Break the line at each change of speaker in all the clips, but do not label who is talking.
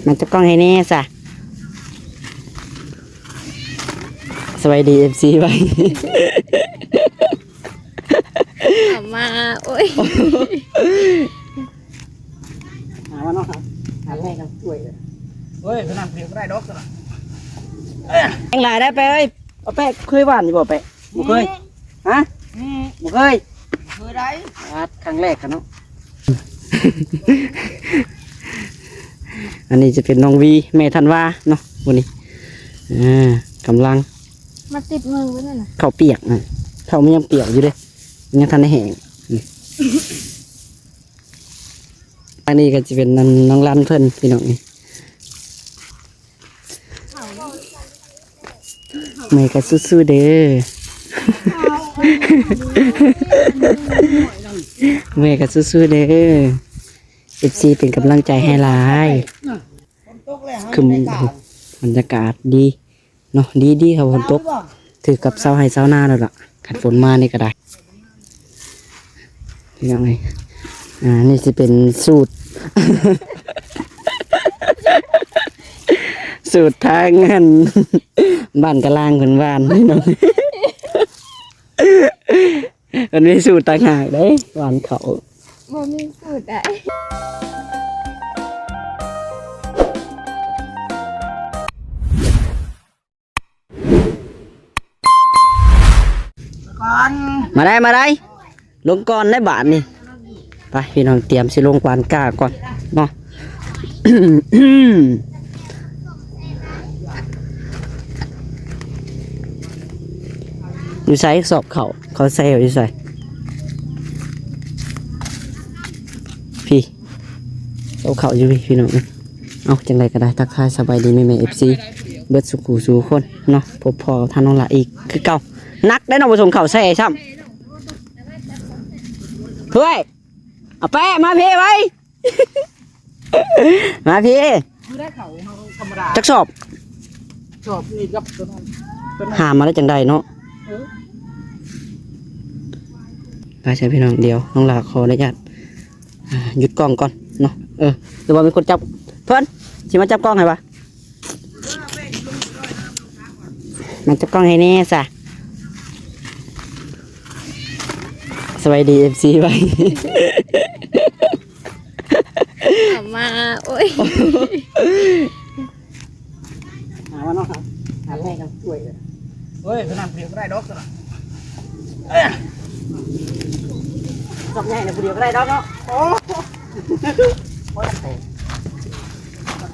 มันจะกล้องให้แน่สะสวัสดีFC ไว้
มาโอ้ย
หาว่าน้องครับหาแรกกันช่วยเลยเฮ้ยขนาดเพียงก็ได้ดอกกันแองหลายได้ไปเอ้ยเอาแปะเคยหวานอยู่บ่แปะบ่เคยฮะบ่เคยได้ครั้งแรกกันเนาะ อันนี้จะเป็นน้องวีแม่ธันวาเนาะวันนี้กำลัง
มาติดมือไว้นั่นน่ะ
เขาเปียกนะเขาไม่ยังเปียกอยู่เลยยังทันได้แห้งอันนี้ก็จะเป็นน้องรันเพิ่นพี่น้องนี่แม่ก็สู้ๆเด้อแม่ก็สู้ๆเด้อFCเป็นกำลังใจให้หลายคือบรรยากาศดีเนาะดีครับฝนตกถือกับเสาให้เสาหน้าแล้วล่ะขัดฝนมานี่ก็ได้ยังไงนี่จะเป็นสูตร สูตรทางเงินบ้านกะลางคนบ้านนี่น้องอันนี้สูตรต่างหากได้หวานเขา
บ่มีสูตรได้
มาได้ลงก่อนได้บาทนี่ไปพี่น้องเตรียมสิลงกวานก้าก่อนเนาะ อยู่ใส่สอบเขาใส่อยู่ใส่พี่เอาเขาอยู่พี่น้องเอาจังไรก็ได้ทักทายสบายดีแม่FCเบิดสุขสู่คนเนาะพบพอท่านน้องละอีกคือเก่านักได้น้องผสมเข่าใส่ซ้ำเพื่อเอาแปะมาพี่ไว้ มาพี่จักสอบนี่กับหามาได้จังใดเนาะไปใช่พี่น้องเดียวน้องลาขออนุญาตหยุดกล้องก่อนเนาะหรือว่ามีคนจับเพื่อนสิมาจับกล้องให้ปะมันจับกล้องให้แน่สะสวัสดี FC ไว้
มาโอ้ย
หาว่าน้องครับหาแรกกันช่วยเลยเฮ้ยขนาดเพียงก็ได้ดอกกันสับใหญ่เนี่ยเดียวก็ได้ดอกเนาะโอ้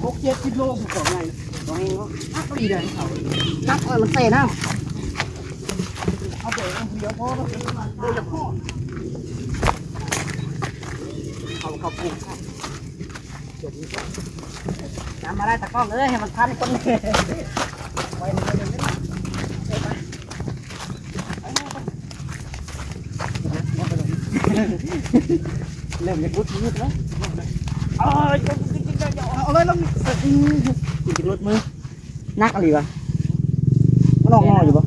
พก7 กิโลผมของไงน้องเองก็นักดีเลยเขานักมันเตะน้ำเอาไปเดี๋ยวพอแล้วเดี๋ยวพ่อเขาปลูกน้ำมาได้ตะก้องเลยให้มันทันคนเลยเริ่มจะรุดแล้วเอาเลยแล้วจิงรถมือนักอะไรวะมันลองงออยู่ปะ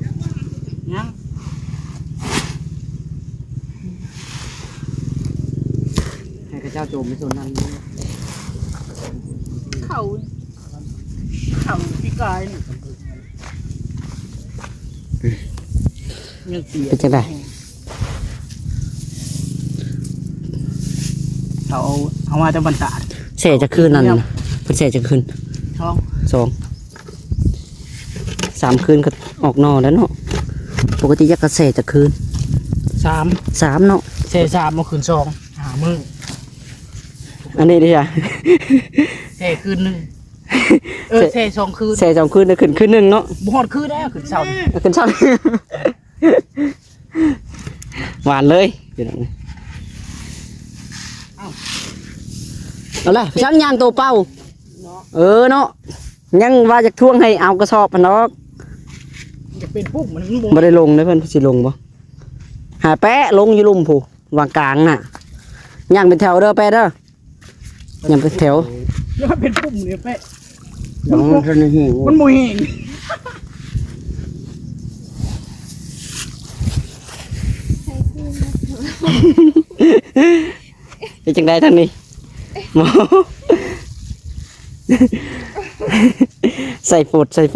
ยังให้ข้าเจ้าโจมไปส่วนนั้น
เขา
พี่กายเป็นจังไดเอามาจะบรรดาเสยจะคืนนั่นเป็นเสยจะคืน2 3 คืนก็ออกนอแล้วเนาะปกติยักษ์เสยจะคืน3เนาะ
เสย3มาคืน2หามือ
อันนี้ดิจ้ะ
เสยคืน1เสย2 คืน
เสย2 คืนแล้วคืน1เนาะ
บ่ฮอดคืนได้คืนเช้า
หวานเลยเอาเลยช่างยางตัวเป้าเนาะยังว่าจะท่วงให้เอากระสอบมันเนาะ
จะเป็นปุ๊บมัน
บ่ได้ลงเลยเพิ่นสิลงบ่หาแปะลงอยู่ลุ่มผู้วางกลางน่ะย่างเป็นแถวเด้อแปะเด้อย่างเป็นแถว
แล้วเป็นปุ๊บเนี่ยแปะ
มันบ่เห็น
มันบ่เห็น
เป็นจังได๋ทางนี้หมอ ใส่ฝ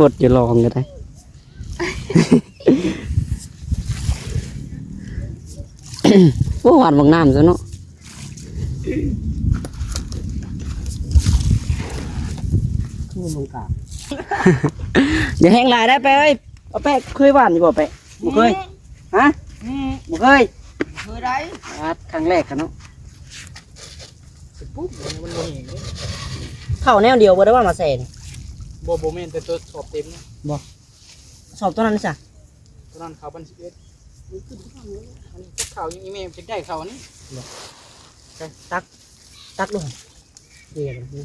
ดอยู่ลองก็ได้โอ้หวานบางน้ำซะเนาะลงกาอย่าแห้งลายได้ไปเอ้ยเอาแปะเคยหวานอยู่บ่แปะบ่เคยฮะบ่เคยได้ครั้งแรกกันเนาะปุ๊บมันบ่เห็นเข้าแนวเดียวบ่ได้ว่ามาใส่นี่
โบเมนแต่ตัวสอบเต็มนะ
บ่สอบตัวนั้นจ้ะ
ตอนนั้นเขาบัน11นี่ขึ้นข้างนี้อันนี้เขายังอีเมลจะได้เขานี่
ตักลงเดี๋ยวนี่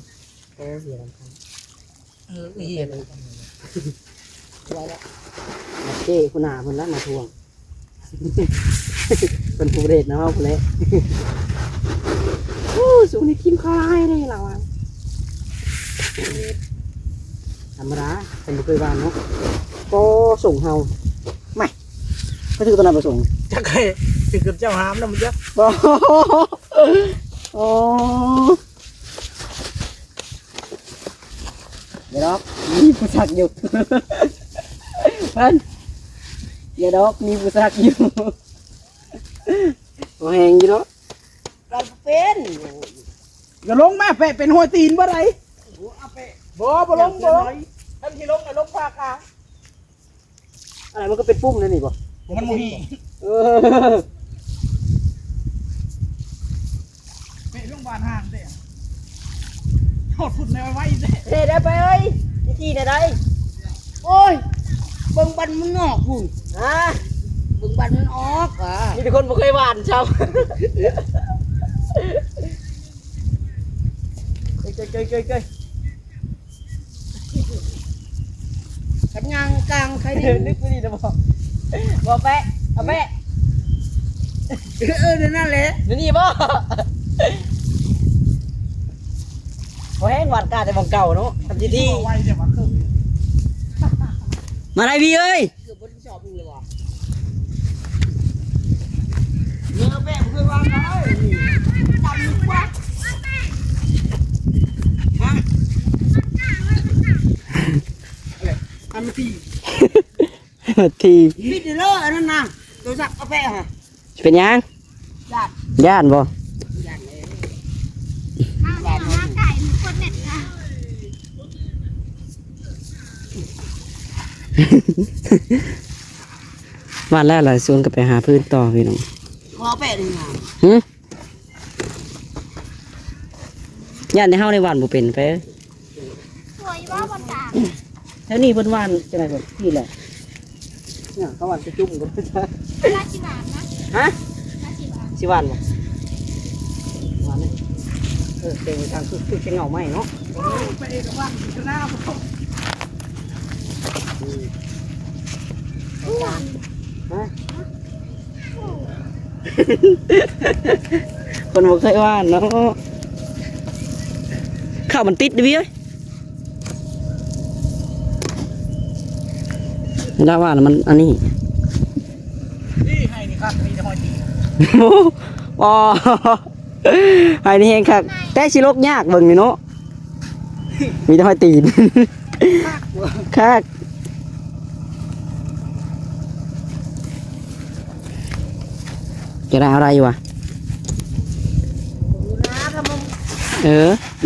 โอ้เดี๋ยวกันเฮียเลยไว้แล้วเจ้คุณอาเพิ่นแล้วมาทวงเป็นผู้เด็ดนะว่าผู้เล็กโอ้สูงนี่กินข้าวให้ได้เราอ่ะธรรมดาเป็นบุคคลบ้านเนาะก็ส่งเฮาไม่ก็ถือตัวนั้นมาส่ง
จะใครถึงกับเจ้าหามแล้วมันจะ
โอ้โอ้เดี๋ยวดอกมีผู้สักอยู่เพิ่นเดี๋ยวดอกมีผู้สักอยู่โอ้แหงอยู่เนาะเราเป็น
อย่าลงมาแปะเป็นหัวตีนบ่ไรบ่ลงบ่ท่านที่ลงลงภาคกลาง
อะไรมันก็เป็นปุ้มนั่นนี่บ่
มันมี
เออ
เป็นโรงพยาบาลห้างเด้โทษฝุ่นในไว้เด้
เด้ได้ไปเอ้ยที่ไหนได้โอ้ยเบิ่งบันมันออกพุ่นฮะเบิ่งบันมันออกอ่ะมีแต่คนบ่เคยหวานชาวเกยขันยางกลางใครนี่นึกไม่ดีนะบ่แปะเอาแปะเดี๋ยวนั่นแหละเดี๋ยวนี้บ่พอแห้งหวานกาแต่บางเก่าเนาะทำดี
ไว้เดี๋ยวมาคือ
มาได้พี่เอ้ยเกือบบนชอบเลยว่ะเนื้อแป้งเคยวางได้ดำกว่า
ทำที
ที
ปิดเด้ออันนั้นน่ะตัวสักเอาแปะฮะ
เป็นยังย่านบ่
ไก่คนเน็ตค่ะ
วันแรกเลยชวนกันไปหาพื้นต่อพี่น้อง
ขอแปะนี่นะ
ย่านในเฮาในวันบ่เป็นไป
สวยว่าบนกลาง
แถวนี้เพิ่นว่านจังได๋บ่นี่แหละเนี่ยเขาว่านจะจุ่มกัน
ราชิบานนะ
ฮะ
ราชิบาน
สิว่านบ่ว่านนี่เป็นทางคือจะเหงาไหมเนาะ
ไปเองกับว่าชนะผม
ฮะคนบ่เคยว่านเนาะข้าวมันติดดิพี่เอ้ยได้ว่ามันอันนี้
นี่ให้นี่ครับมีแต่หอยตี
อ๋อไอ้นี่เองครับแต่สิลกยากเบิ่งนี่เนาะมีแต่ห้อยตีนคักจะได้อะไรอยู่วะ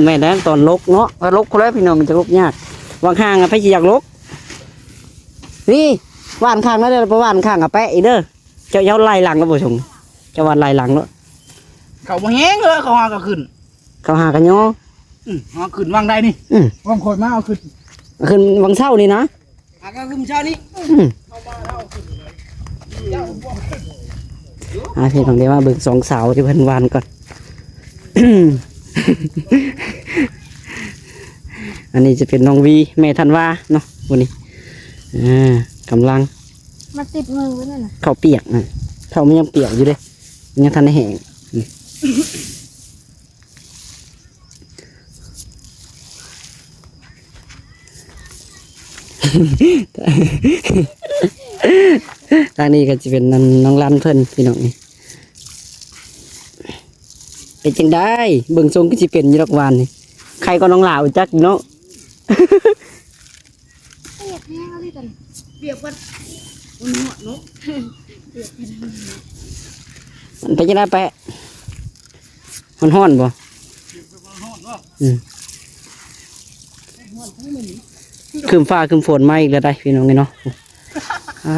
แม่นแล้วตอนลกเนาะลกคนแล้วพี่น้องมันจะลกยากวางข้างอ่ะไปสิอยากลกนี่หวานข้างแล้วเด้อบ่หวานข้างอ่ะแปะอีกเด้อเจ้าไล่หลังแล้วบ่ชงเจ้าหวานไล่หลังเนาะ
เขาบ่แห้งเลยเขาหาก็ขึ้น
เขาหากันย่อ
หาขึ้นวางได้นี่วางคอยมาเอาขึ้น
ขึ้นวังเช้านี่นะ
หาก็ขึ้นเช้านี้
พี่น้องเดี๋ยวมาเบิ่งสองสาวที่เพิ่นหวานก่อน อันนี้จะเป็นน้องวีแม่ธันวาเนาะวันนี้กำลัง
มาติดมือไว้นั่นน่ะ
ข้าวเปียกนะข้าวมันยังเปียกอยู่เลยมันยังทันได้แห้งทางนี้ก็จะเป็นน้องรันเพิ่นพี่น้องนี่เป็นจังได้เบิ่งทรงก็จะเป็นอยี่ดอกหวานนี่ใครก็น้องหลาวจักเนาะ
กัน
เปียกกันมันหัวเนาะ
มันไปจะได้แปะมันห้อนบ่ คืมฟ้าคืมฝนมาอีกแล้วได้พี่น้องเนาะ
เอ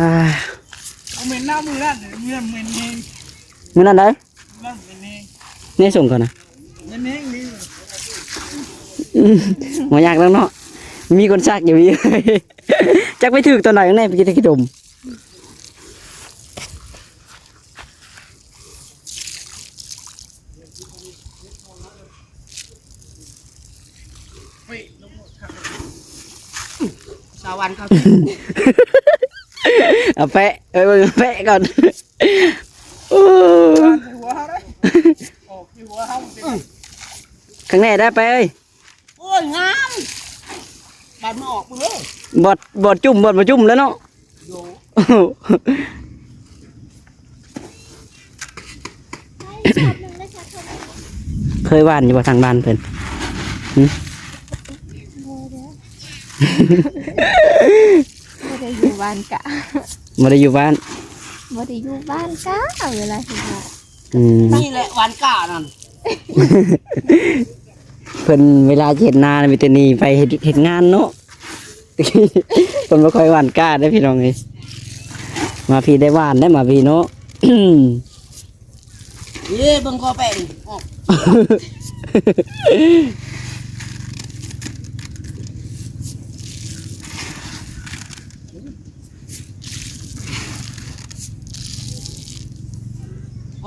าเมนหน้ามือนั่นเมื่อเมนเอง
มื้อนั้นได้
นั่นเมนเอง
นี่ส่งก่อนนะ
เมนเองนี่
บ่ยากแล้วเนาะมีคนซักอยู่ นี่จักไปถึกตอนไหนข้างในไปกินขนม
สาวันเขา
เอาแปะแปะก่อนโอ้
หัวเขาได้ออกที่หัวเขา
ข้างในได้ไปเอ้ย
โอ้ยงามบานมาออกมือเลย
บอดจุ่มมาจุ่มแล้วเนาะ
โย
ได้ช็อตหนึ่งได้ช็อตหนึ่ง
เคยว่านอยู่ว่าทางบ้านเพิ่น
โอ้เด้อไม่ได้อยู่บ้านกะ
บ่ได้อยู่บ้าน
ไม่ได้อยู่บ้านกะเวลาที่ว่า
นี่แหละวันก้านั่น
เพิ่นเวลาเฮ็ดนามีแต่หนี่ไปเฮ็ดงานเนาะ เพิ่นบ่ค่อยหว่านกล้าได้อพี่น้องเอ้ยมาพี่ได้หว่านได้มาพี่เนาะ
เย่เบิ่งคอแป้งออก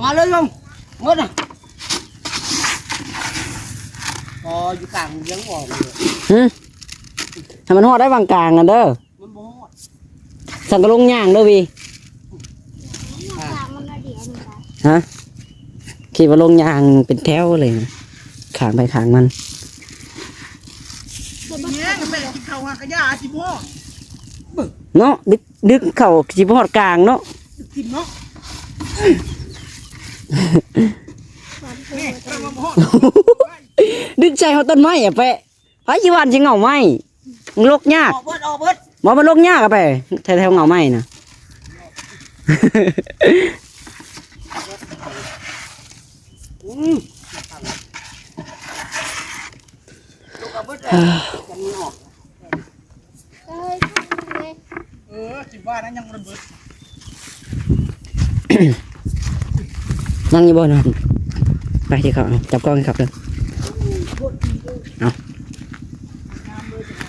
มาเลยลุงมืดอ่ะพออยู่กลางเลี้ยงอ่อนเลย
ถ้ามันฮอดได้บางกลางกันเด้อ
มันบ่ฮอด
สั่งกระลงย่างเด้อพี่
หน้าตามันละเดียวนี่ค่ะ
ฮะคิดว่าลงย่างเป็นแถวเลยนะขางไปขางมัน
เนี่ยแม่กินข้าวหากระยาสิบ่
เนาะดึกเข้าสิบ่ฮอดกลางเนาะ
กินเนาะ
ความเธ
นี่
อ
เราบ่ฮอด
ดึกใจเฮาต้นไม้อะไปไผสิหว่านสิเหงาไม้มันลกยาก
ออกเบิด
บ่มันลกยากอะไปแถวๆเหงาไม้น่ะ
ลูกเอาเบิดเลยกันนี่ออก
เอ้ยเลย
สิว่านั้นยังบ่เบิด
นั่งอยู่บ่นั่นไปที่เขาเอาจับกล้องให้ครับเด้อ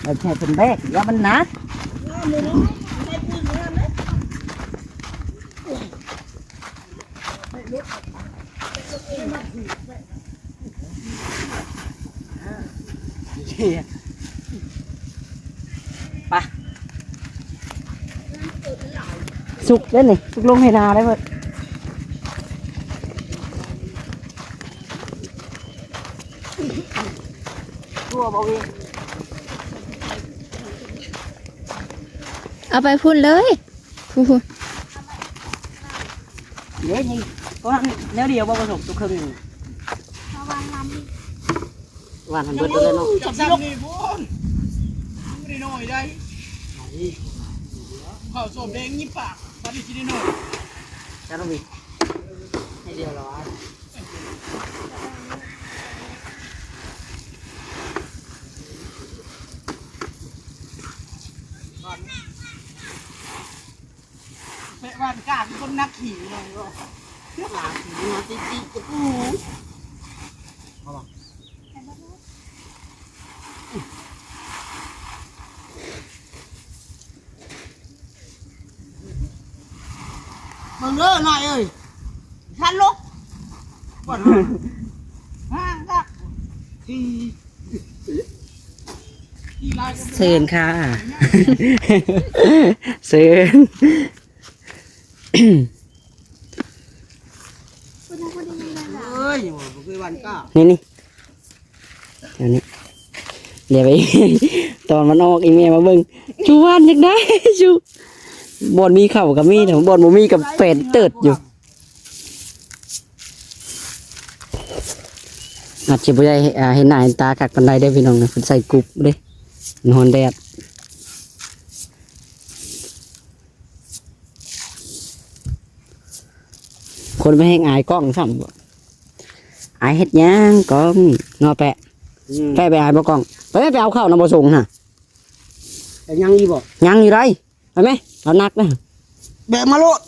เอาแค่เป็นแบกอย่ามันหนัก ไปสุกได้นี่สุกลงให้นาได้เว้ยตัวบ่วี
เอาไปพุ่นเลยพุ่น
เดี๋ยวนี่ก็นั่นแนวเดียวบ่ผสมตุกครึ่งหนึ่ง
ระวังล
หวานมันเบิดเลยเนาะ
จับซ้ำนี่พุ่นไม่ได้น้อยได้ข้าวส้มแดงยี่ปากพอดีกินได้น้อย
จ้าต้องมีให้เดียวเหรอ
เปะวันกาเป็นคนนักขี่เลยก็หาขี่มาติดกับปูมึงเด้อหน่อยเอ้ยทันลุกก่อนฮ่าฮ่าที่ลายกัน
เซินค่ะ เซิน
พุ่นพุ่นยังไงล่ะ
เอ้ยอย่าบอกคือวันก้า
นี่นี่เดี๋ยวนี้เดี๋ยวไป ตอนมันออกอีเมลมาเบิ่งชูวานอยากได้ ชูบอนมีเข่ากับมีแต่บอนบ่มีกับเป็ดเติดอยู่อาจจะบ่ได้เห็นหน้าเห็นตาคักปานใดเด้อพี่น้องนะเพิ่นใส่กรุ๊ปเด้มันฮ้อนแดด คนไม่ให้อายกล้องซ้ำบ่อายเฮ็ดหยังกล้องเนาะแปะแปะไปอายบ่กล้องไปเอาข้าวน้ำบ่ส่งน่ะ
แต่ยังอีบอก
ยังอยู่ไรไปไหมเรานักนะ
แบกมาโลด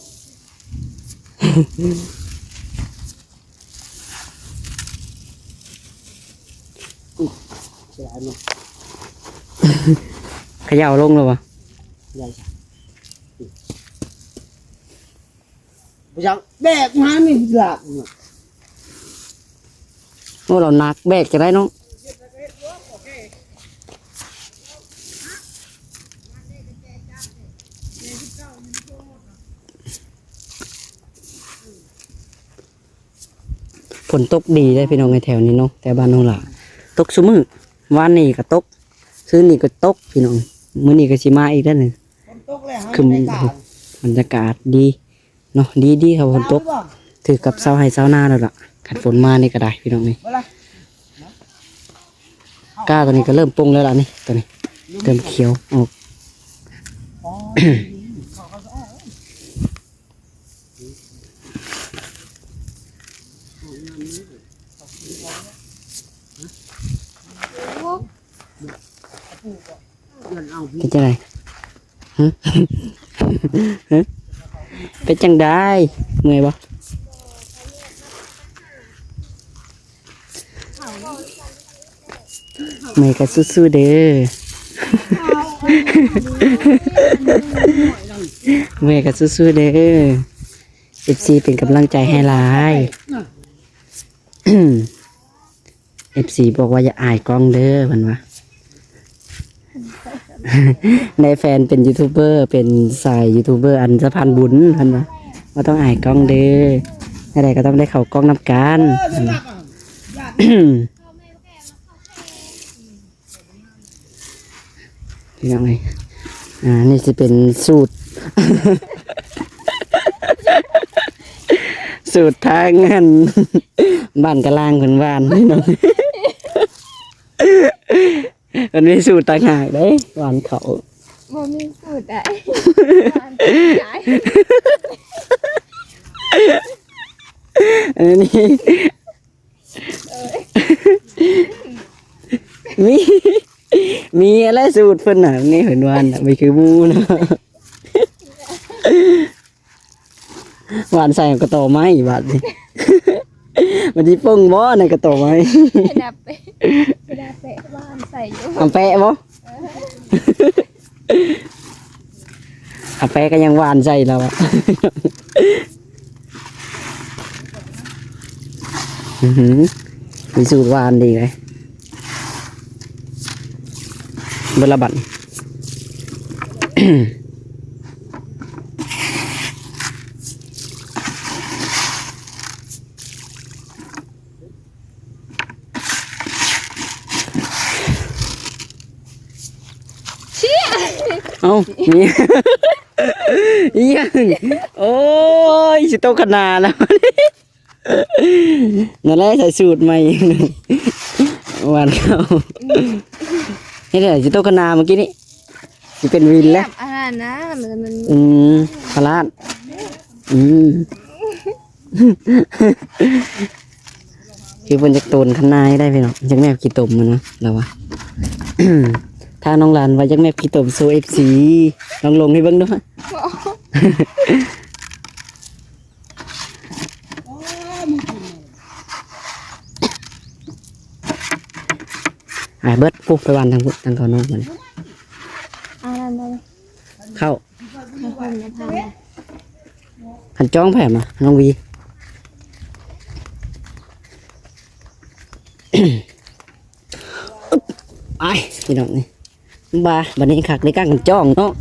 เสียเนาะ
เขย่าลงเลยวะ
ใหญ่จ้ะไปจังแบกมานี่หลัก
โอ้เรานักแบกจะได้น้องฝนตกดีได้พี่น้องในแถวนี้เนาะแต่บ้านน้องหล่าตกซุมือวานนี้ก็ตกซื้อนี่ก็ตกพี่น้องมื้อนี้ก็สิมาอีกแล้วนึง
ฝนตกเลยฮะ
คือบรรยากาศดีเนาะดีครับฝนตกถือกับเสาให้เสาหน้าแล้วล่ะขัดฝนมานี่ก็ได้พี่น้องนี่ก้าตัวนี้ก็เริ่มปรุงแล้วล่ะนี่ตัวนี้เริ่มเขียวออกเป็นจังไงฮะ เป็นจังได้เมื่อยบ่เมื่อยก็สู้ๆเด้อ เมื่อยก็สู้ๆเด้อ FC เป็นกำลังใจให้หลาย FC บอกว่าอย่าอายกล้องเด้อมันวะ ในแฟนเป็นยูทูบเบอร์เป็นสายยูทูบเบอร์อันสะพานบุญพันวะว่าต้องอายกล้องเด้ออะไรก็ต้องได้เข้ากล้องนำกันยังไงนี่จะเป็นสูตร สูตรทางเงินบ้านกะลางคนบ้านนี่น้อง มันมีสูตรต่างหากเด้หวานเขา
บ่มีสูตรได้ย้าย
อันนี้มีอะไรสูตรเพิ่นน่ะนี่เห็นหวานน่ะไม่คือหมูนะหวานใส่กระโตไม้บาดนี่มันที่ปึ้งบ่ในกระโตไม้
ดับไปบ้านใส่อยู่
เอาแปะบ่เอาแปะก็ยังหวานใจเราอ่ะมีสูตรหวานดีเลยบลบัน เอ้ามีอีหยังโอ้ยสิโตขนาดแล้วนั่นแหละใส่สูตรใหม่หวานเข้านี่แหละสิโตขนาดเมื่อกี้นี่สิเป็นวินแล้ว
อันนั้นนะมัน
พลาดคือเพิ่นจะโตนขนาดได้พี่น้องจักแนบขี้ตมมันนะแล้ววะ ถ้าน้องลานว่าจักแม่พี่ตบโซ FC ลองลงให้เบิ่งด้วยเบิดปุ๊บไปวันทางเขาน้องมัน
อันนั้นเลย
เข้า
คนจะทำ
หันจ้องแผ่มาน้องวี ไอ้พี่น้องนี่บ้าบันนี้ขักในกลางกันจ้องเนาะ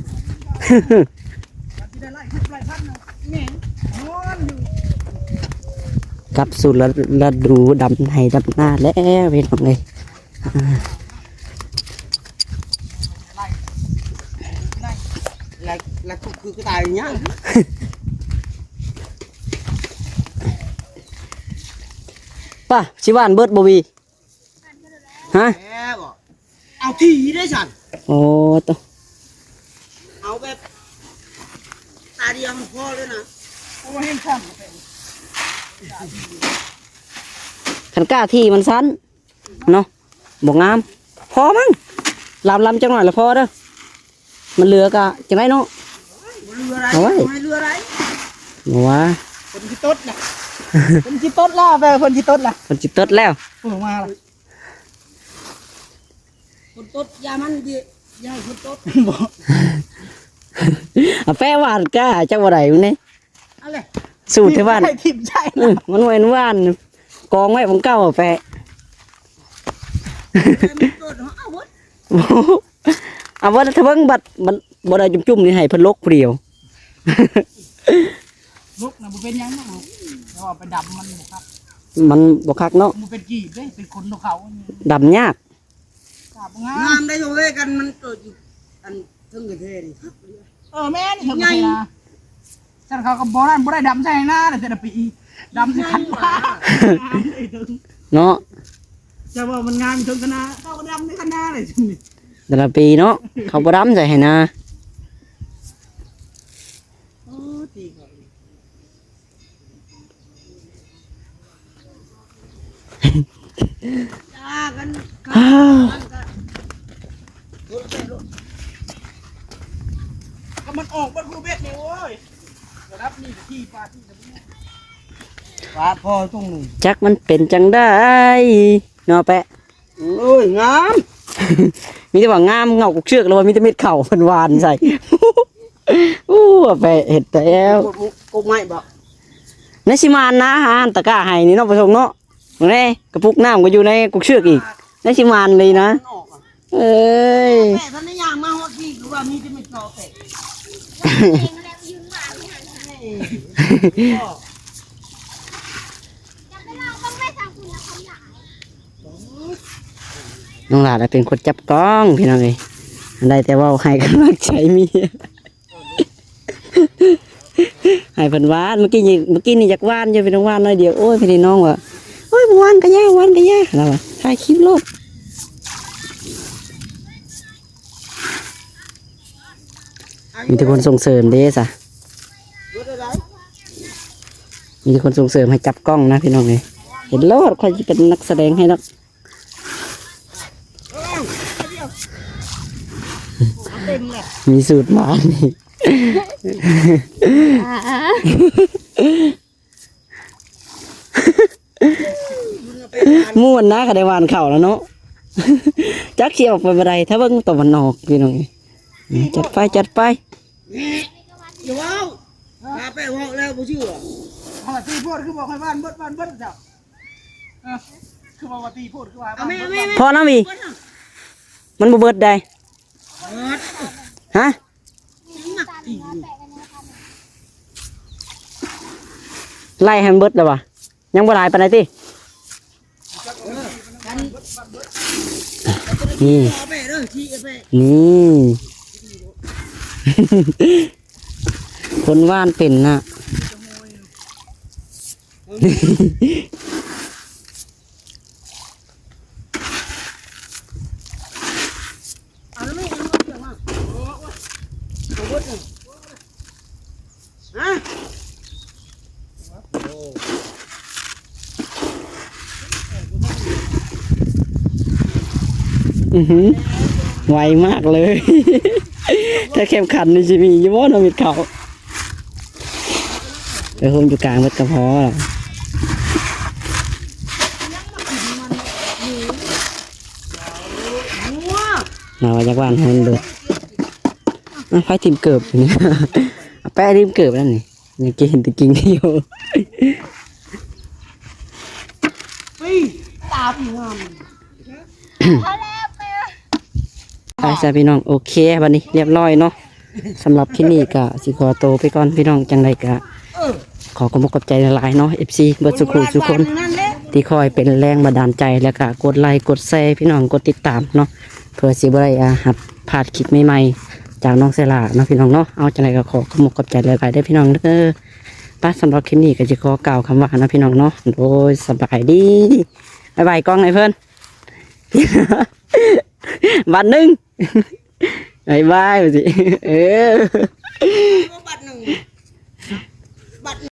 กับสูตรละดูดำให้ดำหน้าแล้วพี่น้องเลย
แล้วคือกระต่ายเนี้ย
ป่ะชิวานเบิร์ดบวีฮะ
แม่บอกเอาที่ได้ฉัน
โอ้ตัว
เอาแบบตาเดียวมันพอเลยนะโอ้เห็นซ้ำ
ขันกล้าที่มันสั้นเนาะบอกงามพอมั้งลำจังหน่อยละพอเด้อมันเหลือกะจังไรเนาะ
เรืออะไร
เอาไว้
ไม่เรืออะไร
บอกว่า
คนที่ต้นน่ะคนที่ต้นล่ะแม่คนที่ต้นล่ะ
คนจิตตดแล้ว
เปิดมาล่ะคนต้นยามันดิยาคนต้นบอก
เอาแป้หวานกล้าจังบ่ได้มึงนี่
อะไร
สูตรที่บ้าน
ใช่ทิมใช่
มันเว้นว่านกองไว้ผมเก้าเอาแปะ
ต้นเอาหมด
เอาว่าถ้าเบิ่งบัดมันบ่ได้จุ่มๆนี่ให้เพิ่นลกผู้เดียว
ลูกน่ะมันเป็นยังไงเราเอาไปดำมันครับ
มันบ่คักเนาะ
มันเป็นกีบเลยเป็นคนของเขา
ดำยาก
กาบงามได้โยเวกันมันเกิดอยู่อันทึ่งกระเทยนี่แม่นี่ถึงไงนะฉันเขาก็บ่ได้ดำใช่หน้าเลยแต่ละปีดำใส่ขันปลา
เนาะ
จะว่ามันงามถึงขนาดเขาก็ดำในขนาดเลยจริง
แต่ละปีเนาะเขาบ่ดำใส่ให้นา
โอ้ตีเขาจ้ากันก็มันออกมันคูเบ็ดนี่โว้ยรับนี่ที่ปลาที่ปลาพอตรงหนึ่ง
จักมันเป็นจังได้เนาะแปะ
โอ้ยงาม
มีแต่ว่างามเงากุกเชือกแล้วว่ามีแต่เม็ดเข่าเพิ่นหวานใส่ อู้แปะเห็ดแต่แล้ว
กบไม้บอก
ในสิมานนะฮะตะกร้าให้นี่เนาะผู้ชมเนาะมื้อนี้กระปุกน้ำก็อยู่ในกุกเชือกอีกในสิมานเลยนะ
ออกอ่ะ
เอ้ย
แม่ท่านนี่ยางมาฮอดที่หรือว่ามีที่ไม่จอเป็ด
เองแล้วยืนมาไม่หันจะไปเราต้องไม่ทำคุณธรรมหลาย
น้องหลาดเป็นคนจับกล้องพี่น้องเอ้ยอันใดแต่ว่าให้กำลังใจเมีย ให้เพิ่นหวานเมื่อกี้นี่อยากหวานอยู่เป็นน้องหวานน้อยเดียวโอ้ยพี่น้องว่าโอ้ยหวานก็ยากหวานก็ยากแล้วว่าถ่ายคลิปโลดมีแต่คนส่งเสริมเด้ซะมีแต่คนส่งเสริมให้จับกล้องนะพี่น้องเอ้ยเห็นโลดค่อยสิเป็นนักแสดงให้ดอก
เต็มเลย
มีสูตรหวานนี่ ม่วนนะก็ได้หวานเข่าแล้วเนาะ จักเขียวไปบ่ได้ถ้าเบิ่งตะวันออกพี่น้องจัดไปจัดไป
อย่าว้าวพาไปห้องแล้วบ่เชื่อพอตีโพดคือบอกให้บ้านเบิดเจ้าคือบอกว่าตีโพดคือว่าบ้าน
พอนะมีมันบ่เบิดได้ฮะ
ตาเนื้อแตกกันนะคะ
ไล่ให้มันเบิดแล้ววะยังบ่หลายปานใดตินี่
เอาไปเด้อชี้เอาไป
นี่ คนว่านเป็นน่ะ
เอาแล้วไม่เอาเดี๋ยวมาเอาเบิดเลยฮะ
อื้อหือไวมากเลย ถ้าเข้มขันนี่จะมีอยู่บ่เนาะมิดเขาไปโฮมอยู่กลางวัดกระเพาะหรอมาว่าจากบ้านให้มันเบิดไฟทีมเกิบอยู่นี่ เอาแป้ทีมเกิบนั่นนี่ยังกินตะกิ้งเดียว
ปีตาปีงาม
พอแล้วไป
ไปจ้ะพี่น้องโอเควันนี้เรียบร้อยเนาะสำหรับคลิปนี้ก็สิขอโตวไปก่อนพี่น้องจังไรก็ขอขอบคุณใจหลายๆเนาะ FC เบิดสุขุสุคนที่คอยเป็นแรงบันดาลใจแล้วก็กดไลค์กดแชร์พี่น้องกดติดตามเนาะเพื่อสิบ่ได้หัดพลาดคลิปใหม่ๆจากน้องเซล่าเนาะพี่น้องเนาะเอาจังไรก็ขอขอบคุณใจหลายๆได้อพี่น้องเด้อป้าสำหรับคลิปนี้ก็จะขอกล่าวคำว่านะพี่น้องเนาะโดยสบายดีบ๊ายบายกล้องไอ้เพิ่น วันหนึ่ง บายบายสิเออ